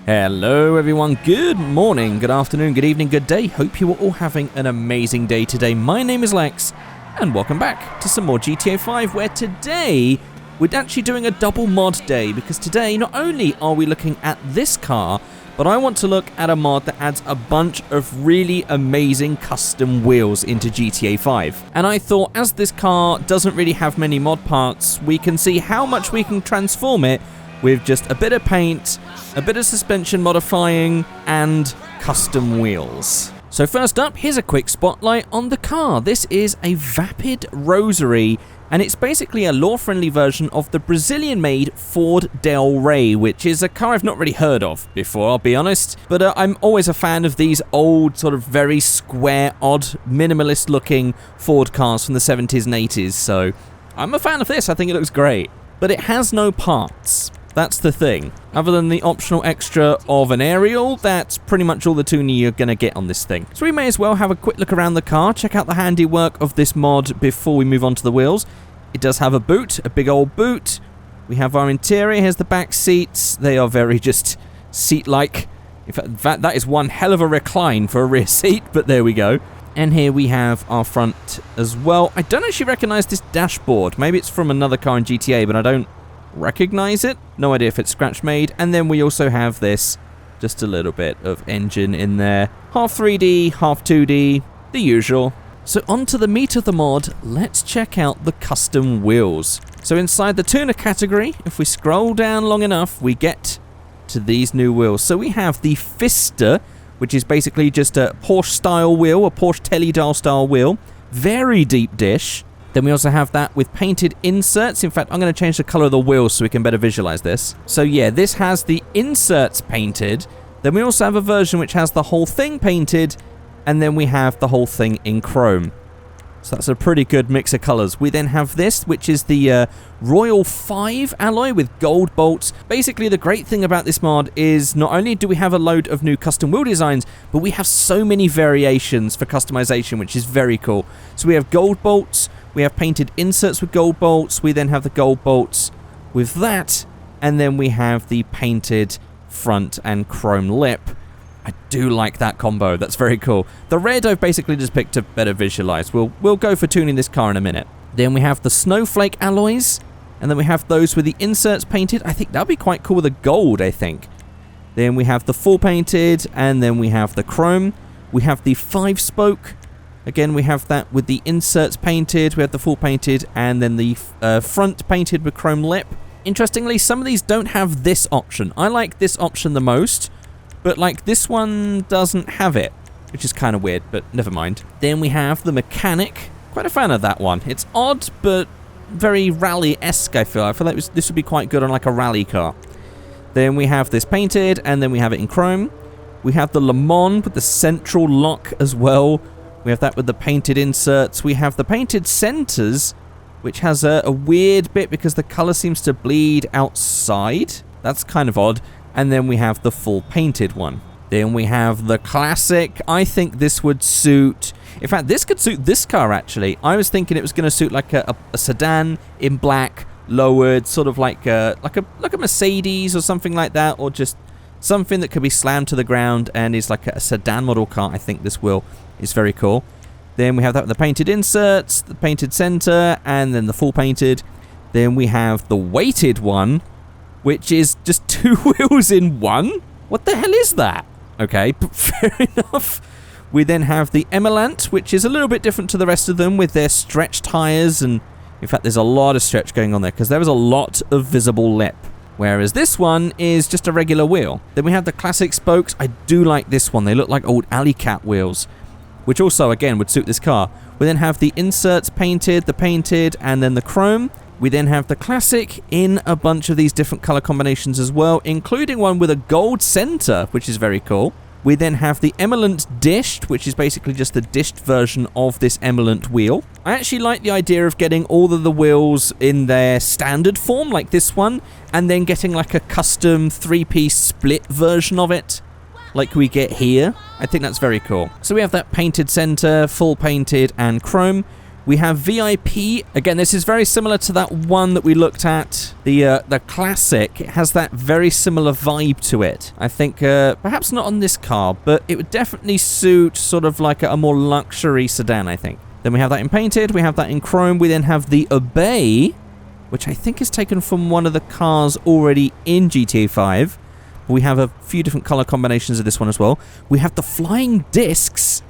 Hello everyone, good morning, good afternoon, good evening, good day. Hope you are all having an amazing day today. My name is Lex, and welcome back to some more GTA 5, where today we're actually doing a double mod day, because today not only are we looking at this car, but I want to look at a mod that adds a bunch of really amazing custom wheels into GTA 5. And I thought, as this car doesn't really have many mod parts, we can see how much we can transform it with just a bit of paint, a bit of suspension modifying, and custom wheels. So first up, here's a quick spotlight on the car. This is a Vapid Rosary, and it's basically a law-friendly version of the Brazilian-made Ford Del Rey, which is a car I've not really heard of before, I'll be honest. But I'm always a fan of these old, sort of very square, odd, minimalist-looking Ford cars from the 70s and 80s, so I'm a fan of this. I think it looks great. But it has no parts. That's the thing. Other than the optional extra of an aerial, that's pretty much all the tuning you're going to get on this thing. So we may as well have a quick look around the car, check out the handiwork of this mod before we move on to the wheels. It does have a boot, a big old boot. We have our interior. Here's the back seats. They are very just seat-like. In fact, that is one hell of a recline for a rear seat, but there we go. And here we have our front as well. I don't actually recognize this dashboard. Maybe it's from another car in GTA, but I don't recognize it. No idea if it's scratch made. And then we also have this, just a little bit of engine in there. Half 3D, half 2D, the usual. So on to the meat of the mod, let's check out the custom wheels. So inside the tuner category, if we scroll down long enough, we get to these new wheels. So we have the Fister, which is basically just a Porsche style wheel, a Porsche Teledial style wheel. Very deep dish. Then we also have that with painted inserts. In fact, I'm going to change the color of the wheels so we can better visualize this. So yeah, this has the inserts painted. Then we also have a version which has the whole thing painted. And then we have the whole thing in chrome. So that's a pretty good mix of colors. We then have this, which is the Royal 5 alloy with gold bolts. Basically, the great thing about this mod is not only do we have a load of new custom wheel designs, but we have so many variations for customization, which is very cool. So we have gold bolts. We have painted inserts with gold bolts. We then have the gold bolts with that. And then we have the painted front and chrome lip. I do like that combo. That's very cool. The red I've basically just picked to better visualize. We'll go for tuning this car in a minute. Then we have the snowflake alloys. And then we have those with the inserts painted. I think that'd be quite cool with the gold, I think. Then we have the full painted. And then we have the chrome. We have the 5-spoke. Again, we have that with the inserts painted, we have the full painted, and then the front painted with chrome lip. Interestingly, some of these don't have this option. I like this option the most, but like this one doesn't have it, which is kind of weird, but never mind. Then we have the mechanic. Quite a fan of that one. It's odd, but very rally-esque, I feel. I feel like this would be quite good on like a rally car. Then we have this painted, and then we have it in chrome. We have the Le Mans with the central lock as well. We have that with the painted inserts. We have the painted centers, which has a weird bit because the color seems to bleed outside. That's kind of odd. And then we have the full painted one. Then we have the classic. I think this would suit... In fact, this could suit this car, actually. I was thinking it was going to suit like a sedan in black, lowered, sort of like a Mercedes or something like that, or just something that could be slammed to the ground and is like a sedan model car. I think this will is very cool. Then we have that with the painted inserts, the painted center, and then the full painted. Then we have the weighted one, which is just 2 wheels in one. What the hell is that? Okay, but fair enough. We then have the Emelant, which is a little bit different to the rest of them with their stretch tires. And in fact, there's a lot of stretch going on there because there is a lot of visible lip. Whereas this one is just a regular wheel. Then we have the classic spokes. I do like this one. They look like old alley cat wheels, which also, again, would suit this car. We then have the inserts painted, the painted, and then the chrome. We then have the classic in a bunch of these different color combinations as well, including one with a gold center, which is very cool. We then have the Emelant dished, which is basically just the dished version of this Emelant wheel. I actually like the idea of getting all of the wheels in their standard form, like this one, and then getting like a custom 3-piece split version of it, like we get here. I think that's very cool. So we have that painted center, full painted, and chrome. We have VIP. Again, this is very similar to that one that we looked at, the Classic. It has that very similar vibe to it. I think perhaps not on this car, but it would definitely suit sort of like a more luxury sedan, I think. Then we have that in painted. We have that in chrome. We then have the Obey, which I think is taken from one of the cars already in GTA 5. We have a few different color combinations of this one as well. We have the Flying Discs.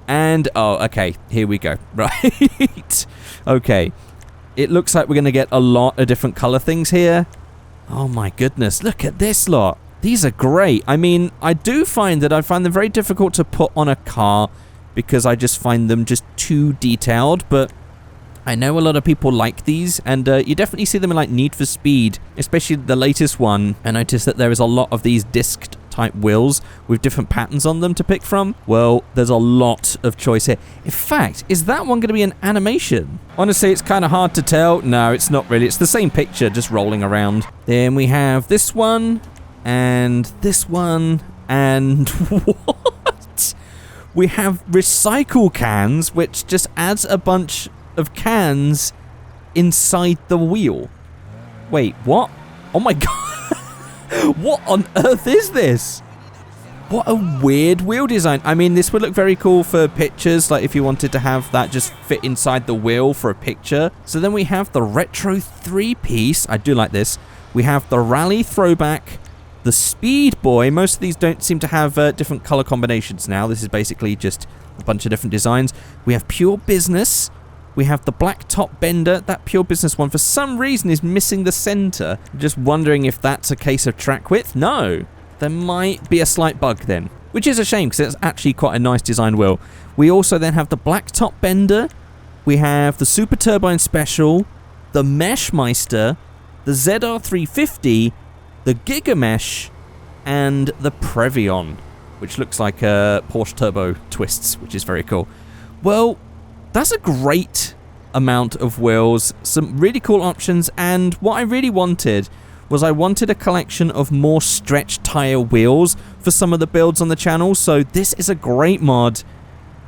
And, oh, okay, here we go. Right. Okay. It looks like we're going to get a lot of different color things here. Oh my goodness, look at this lot. These are great. I mean, I do find that I find them very difficult to put on a car because I just find them just too detailed, but I know a lot of people like these, and you definitely see them in like Need for Speed, especially the latest one. I noticed that there is a lot of these disc type wheels with different patterns on them to pick from. Well, there's a lot of choice here. In fact, is that one going to be an animation? Honestly, it's kind of hard to tell. No, it's not really. It's the same picture just rolling around. Then we have this one and this one and what? We have recycle cans, which just adds a bunch of cans inside the wheel. Wait, what? Oh my god. What on earth is this? What a weird wheel design. I mean, this would look very cool for pictures, like if you wanted to have that just fit inside the wheel for a picture. So then we have the retro 3-piece. I do like this. We have the rally throwback, the Speed Boy. Most of these don't seem to have different color combinations now. This is basically just a bunch of different designs. We have Pure Business. We have the black top bender. That Pure Business one, for some reason, is missing the center. Just wondering if that's a case of track width. No, there might be a slight bug then, which is a shame because it's actually quite a nice design wheel. We also then have the black top bender. We have the Super Turbine Special, the Meshmeister, the ZR350, the Giga Mesh, and the Previon, which looks like Porsche Turbo Twists, which is very cool. Well, that's a great amount of wheels, some really cool options, and what I really wanted was I wanted a collection of more stretch tire wheels for some of the builds on the channel, so this is a great mod.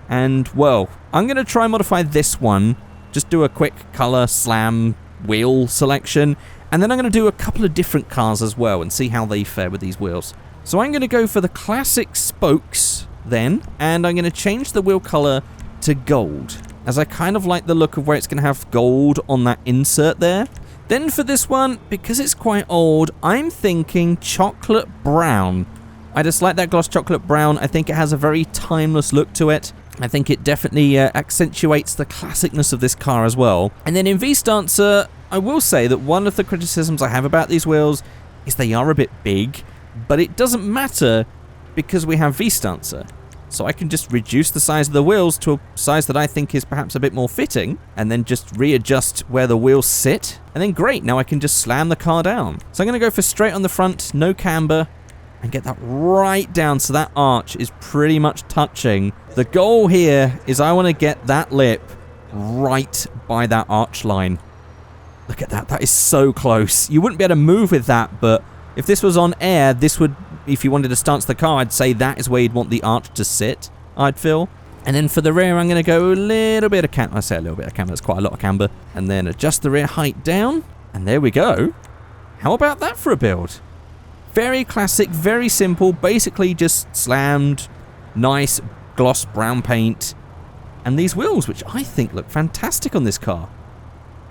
And, well, I'm going to try and modify this one, just do a quick color slam wheel selection, and then I'm going to do a couple of different cars as well and see how they fare with these wheels. So I'm going to go for the classic spokes then, and I'm going to change the wheel color to gold, as I kind of like the look of where it's going to have gold on that insert there. Then for this one, because it's quite old, I'm thinking chocolate brown. I just like that gloss chocolate brown. I think it has a very timeless look to it. I think it definitely accentuates the classicness of this car as well. And then in V-Stancer, I will say that one of the criticisms I have about these wheels is they are a bit big, but it doesn't matter because we have V-Stancer. So I can just reduce the size of the wheels to a size that I think is perhaps a bit more fitting, and then just readjust where the wheels sit. And then great, now I can just slam the car down. So I'm going to go for straight on the front, no camber, and get that right down so that arch is pretty much touching. The goal here is I want to get that lip right by that arch line. Look at that, that is so close. You wouldn't be able to move with that, but if this was on air, this would, if you wanted to stance the car, I'd say that is where you'd want the arch to sit, I'd feel. And then for the rear, I'm going to go a little bit of camber. I say a little bit of camber, that's quite a lot of camber. And then adjust the rear height down, and there we go. How about that for a build? Very classic, very simple, basically just slammed, nice gloss brown paint, and these wheels, which I think look fantastic on this car.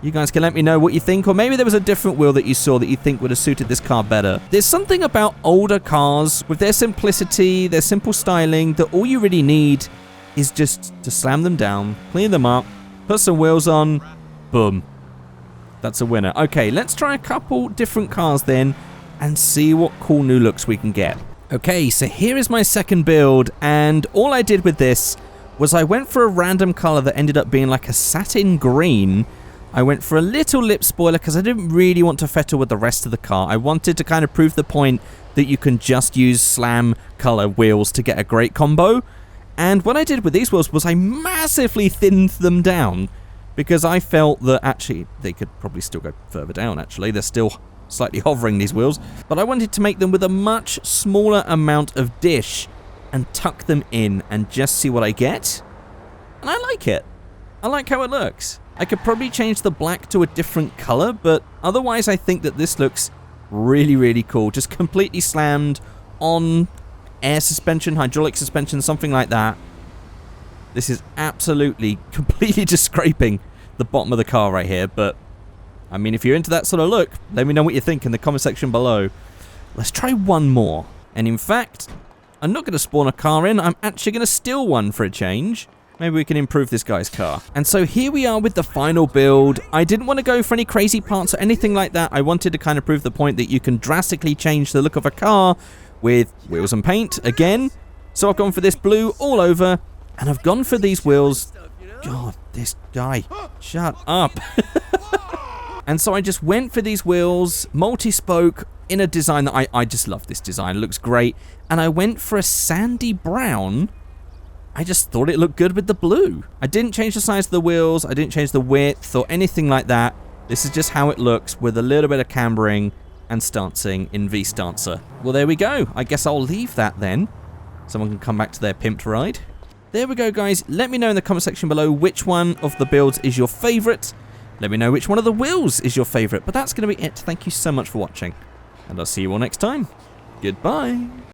You guys can let me know what you think, or maybe there was a different wheel that you saw that you think would have suited this car better. There's something about older cars, with their simplicity, their simple styling, that all you really need is just to slam them down, clean them up, put some wheels on, boom. That's a winner. Okay, let's try a couple different cars then, and see what cool new looks we can get. Okay, so here is my second build, and all I did with this was I went for a random color that ended up being like a satin green. I went for a little lip spoiler because I didn't really want to fettle with the rest of the car. I wanted to kind of prove the point that you can just use slam color wheels to get a great combo. And what I did with these wheels was I massively thinned them down because I felt that actually they could probably still go further down actually. They're still slightly hovering, these wheels. But I wanted to make them with a much smaller amount of dish and tuck them in and just see what I get. And I like it. I like how it looks. I could probably change the black to a different color, but otherwise I think that this looks really, really cool. Just completely slammed on air suspension, hydraulic suspension, something like that. This is absolutely, completely just scraping the bottom of the car right here, but I mean, if you're into that sort of look, let me know what you think in the comment section below. Let's try one more. And in fact, I'm not going to spawn a car in. I'm actually going to steal one for a change. Maybe we can improve this guy's car. And so here we are with the final build. I didn't want to go for any crazy parts or anything like that. I wanted to kind of prove the point that you can drastically change the look of a car with wheels and paint again. So I've gone for this blue all over. And I've gone for these wheels. God, this guy. Shut up. And so I just went for these wheels, multi-spoke, in a design that I just love this design. It looks great. And I went for a sandy brown. I just thought it looked good with the blue. I didn't change the size of the wheels. I didn't change the width or anything like that. This is just how it looks with a little bit of cambering and stancing in V-Stancer. Well, there we go. I guess I'll leave that then. Someone can come back to their pimped ride. There we go, guys. Let me know in the comment section below which one of the builds is your favorite. Let me know which one of the wheels is your favorite. But that's going to be it. Thank you so much for watching. And I'll see you all next time. Goodbye.